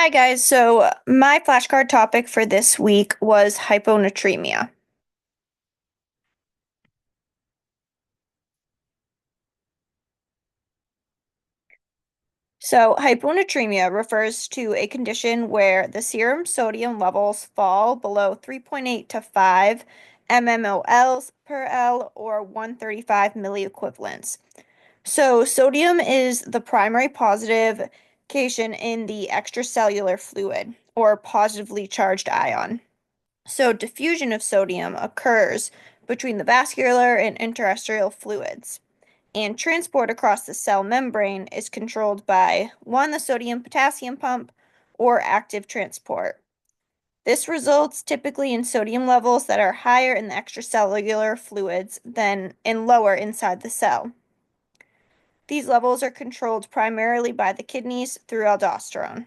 Hi guys, so my flashcard topic for this week was hyponatremia. So, hyponatremia refers to a condition where the serum sodium levels fall below 3.8 to 5 mmol per L or 135 milliequivalents. So, sodium is the primary positive cation in the extracellular fluid or positively charged ion. So diffusion of sodium occurs between the vascular and interstitial fluids, and transport across the cell membrane is controlled by one, the sodium-potassium pump, or active transport. This results typically in sodium levels that are higher in the extracellular fluids than and lower inside the cell. These levels are controlled primarily by the kidneys through aldosterone.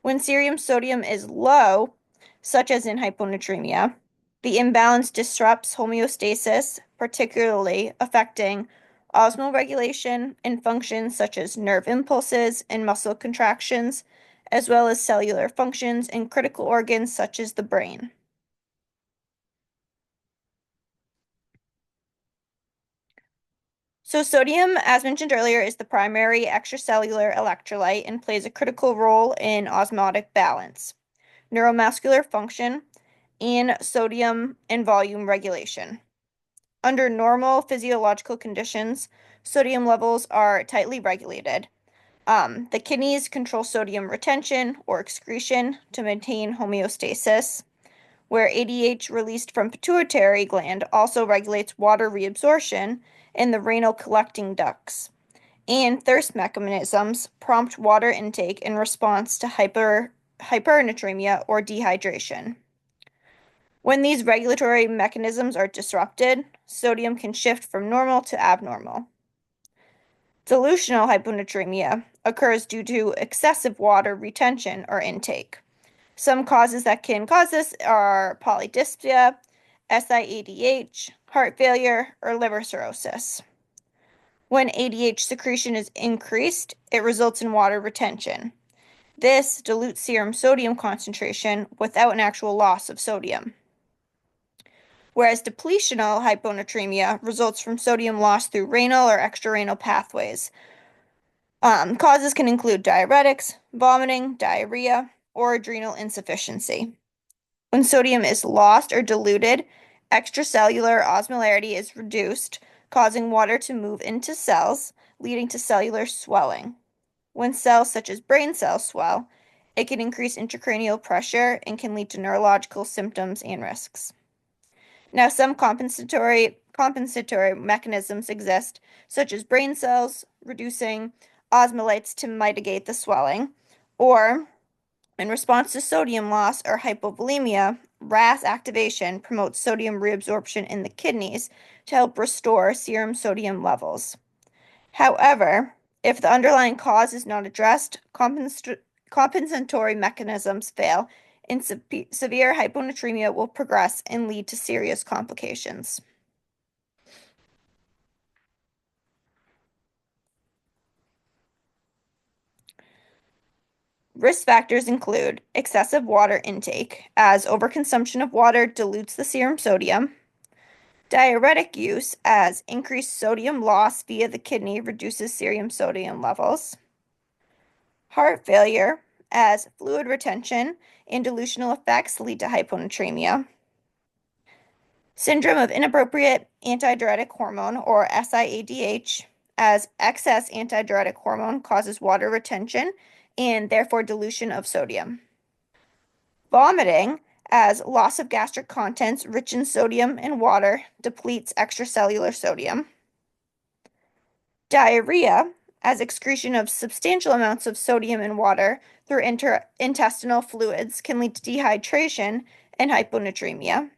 When serum sodium is low, such as in hyponatremia, the imbalance disrupts homeostasis, particularly affecting osmoregulation and functions such as nerve impulses and muscle contractions, as well as cellular functions in critical organs such as the brain. So, sodium, as mentioned earlier, is the primary extracellular electrolyte and plays a critical role in osmotic balance, neuromuscular function, and sodium and volume regulation. Under normal physiological conditions, sodium levels are tightly regulated. The kidneys control sodium retention or excretion to maintain homeostasis, where ADH released from pituitary gland also regulates water reabsorption in the renal collecting ducts. And thirst mechanisms prompt water intake in response to hypernatremia or dehydration. When these regulatory mechanisms are disrupted, sodium can shift from normal to abnormal. Dilutional hyponatremia occurs due to excessive water retention or intake. Some causes that can cause this are polydipsia, SIADH, heart failure, or liver cirrhosis. When ADH secretion is increased, it results in water retention. This dilutes serum sodium concentration without an actual loss of sodium. Whereas depletional hyponatremia results from sodium loss through renal or extrarenal pathways. Causes can include diuretics, vomiting, diarrhea, or adrenal insufficiency. When sodium is lost or diluted, extracellular osmolarity is reduced, causing water to move into cells, leading to cellular swelling. When cells such as brain cells swell, it can increase intracranial pressure and can lead to neurological symptoms and risks. Now, some compensatory mechanisms exist, such as brain cells reducing osmolytes to mitigate the swelling, or in response to sodium loss or hypovolemia, RAS activation promotes sodium reabsorption in the kidneys to help restore serum sodium levels. However, if the underlying cause is not addressed, compensatory mechanisms fail, and severe hyponatremia will progress and lead to serious complications. Risk factors include excessive water intake, as overconsumption of water dilutes the serum sodium, diuretic use, as increased sodium loss via the kidney reduces serum sodium levels, heart failure, as fluid retention and dilutional effects lead to hyponatremia, syndrome of inappropriate antidiuretic hormone, or SIADH, as excess antidiuretic hormone causes water retention and therefore dilution of sodium. Vomiting, as loss of gastric contents rich in sodium and water depletes extracellular sodium. Diarrhea, as excretion of substantial amounts of sodium and water through intestinal fluids can lead to dehydration and hyponatremia.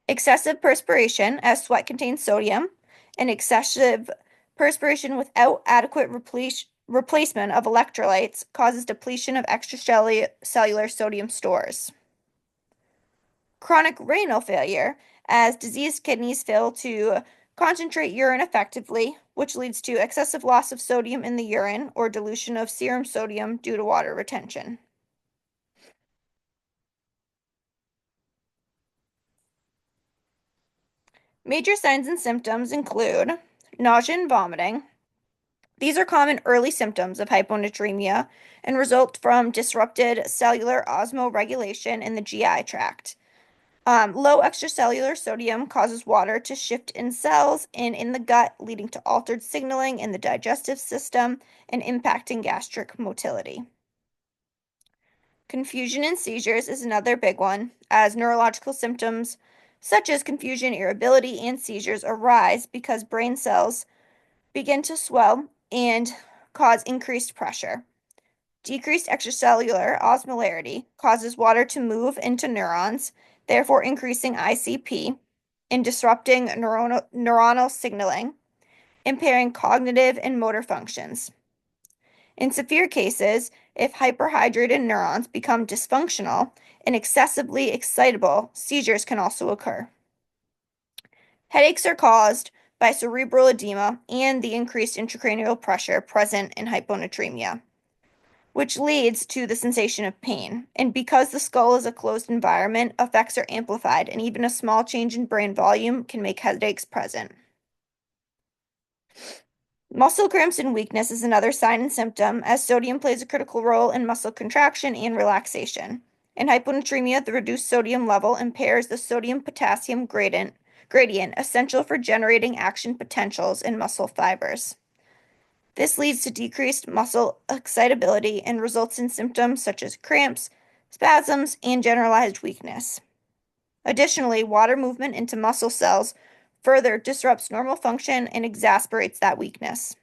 Excessive perspiration, as sweat contains sodium, and excessive perspiration without adequate replacement of electrolytes causes depletion of extracellular sodium stores. Chronic renal failure, as diseased kidneys fail to concentrate urine effectively, which leads to excessive loss of sodium in the urine or dilution of serum sodium due to water retention. Major signs and symptoms include nausea and vomiting. These are common early symptoms of hyponatremia and result from disrupted cellular osmoregulation in the GI tract. Low extracellular sodium causes water to shift in cells and in the gut, leading to altered signaling in the digestive system and impacting gastric motility. Confusion and seizures is another big one, as neurological symptoms such as confusion, irritability, and seizures arise because brain cells begin to swell and cause increased pressure. Decreased extracellular osmolarity causes water to move into neurons, therefore increasing ICP and disrupting neuronal signaling, impairing cognitive and motor functions. In severe cases, if hyperhydrated neurons become dysfunctional and excessively excitable, seizures can also occur. Headaches are caused by cerebral edema and the increased intracranial pressure present in hyponatremia, which leads to the sensation of pain. And because the skull is a closed environment, effects are amplified, and even a small change in brain volume can make headaches present. Muscle cramps and weakness is another sign and symptom, as sodium plays a critical role in muscle contraction and relaxation. In hyponatremia, the reduced sodium level impairs the sodium-potassium gradient, essential for generating action potentials in muscle fibers. This leads to decreased muscle excitability and results in symptoms such as cramps, spasms, and generalized weakness. Additionally, water movement into muscle cells further disrupts normal function and exacerbates that weakness.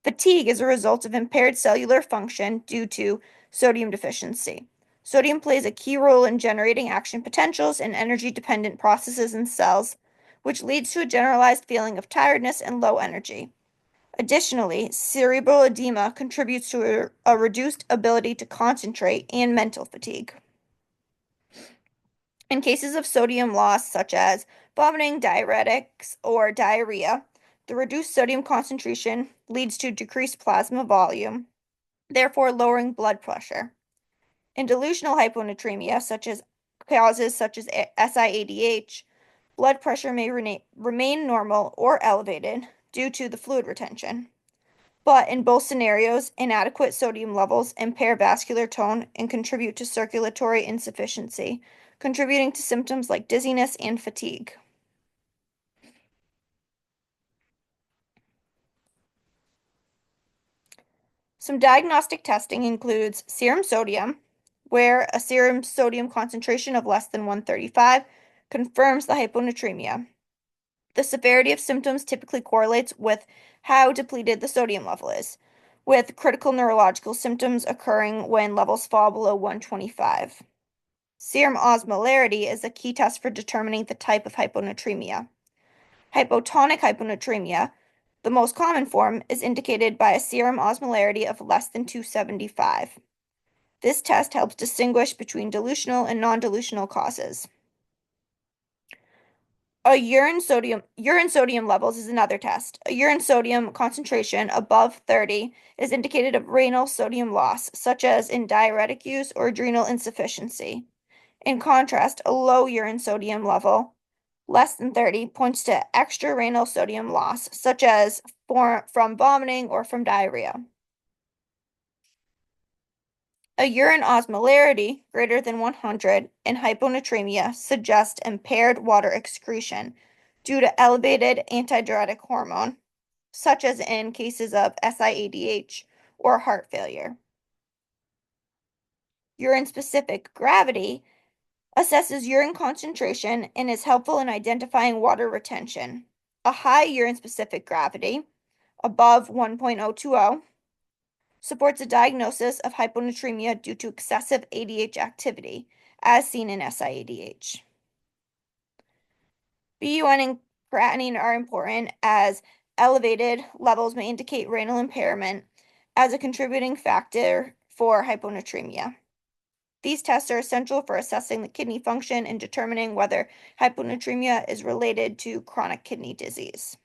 Fatigue is a result of impaired cellular function due to sodium deficiency. Sodium plays a key role in generating action potentials and energy-dependent processes in cells, which leads to a generalized feeling of tiredness and low energy. Additionally, cerebral edema contributes to a reduced ability to concentrate and mental fatigue. In cases of sodium loss, such as vomiting, diuretics, or diarrhea, the reduced sodium concentration leads to decreased plasma volume, therefore lowering blood pressure. In delusional hyponatremia, causes such as SIADH, blood pressure may remain normal or elevated due to the fluid retention. But in both scenarios, inadequate sodium levels impair vascular tone and contribute to circulatory insufficiency, contributing to symptoms like dizziness and fatigue. Some diagnostic testing includes serum sodium, where a serum sodium concentration of less than 135 confirms the hyponatremia. The severity of symptoms typically correlates with how depleted the sodium level is, with critical neurological symptoms occurring when levels fall below 125. Serum osmolarity is a key test for determining the type of hyponatremia. Hypotonic hyponatremia, the most common form, is indicated by a serum osmolarity of less than 275. This test helps distinguish between dilutional and non-dilutional causes. Urine sodium levels is another test. A urine sodium concentration above 30 is indicated of renal sodium loss, such as in diuretic use or adrenal insufficiency. In contrast, a low urine sodium level, less than 30, points to extrarenal sodium loss, such as from vomiting or from diarrhea. A urine osmolarity greater than 100 in hyponatremia suggests impaired water excretion due to elevated antidiuretic hormone, such as in cases of SIADH or heart failure. Urine-specific gravity assesses urine concentration and is helpful in identifying water retention. A high urine-specific gravity, above 1.020, supports a diagnosis of hyponatremia due to excessive ADH activity, as seen in SIADH. BUN and creatinine are important, as elevated levels may indicate renal impairment as a contributing factor for hyponatremia. These tests are essential for assessing the kidney function and determining whether hyponatremia is related to chronic kidney disease.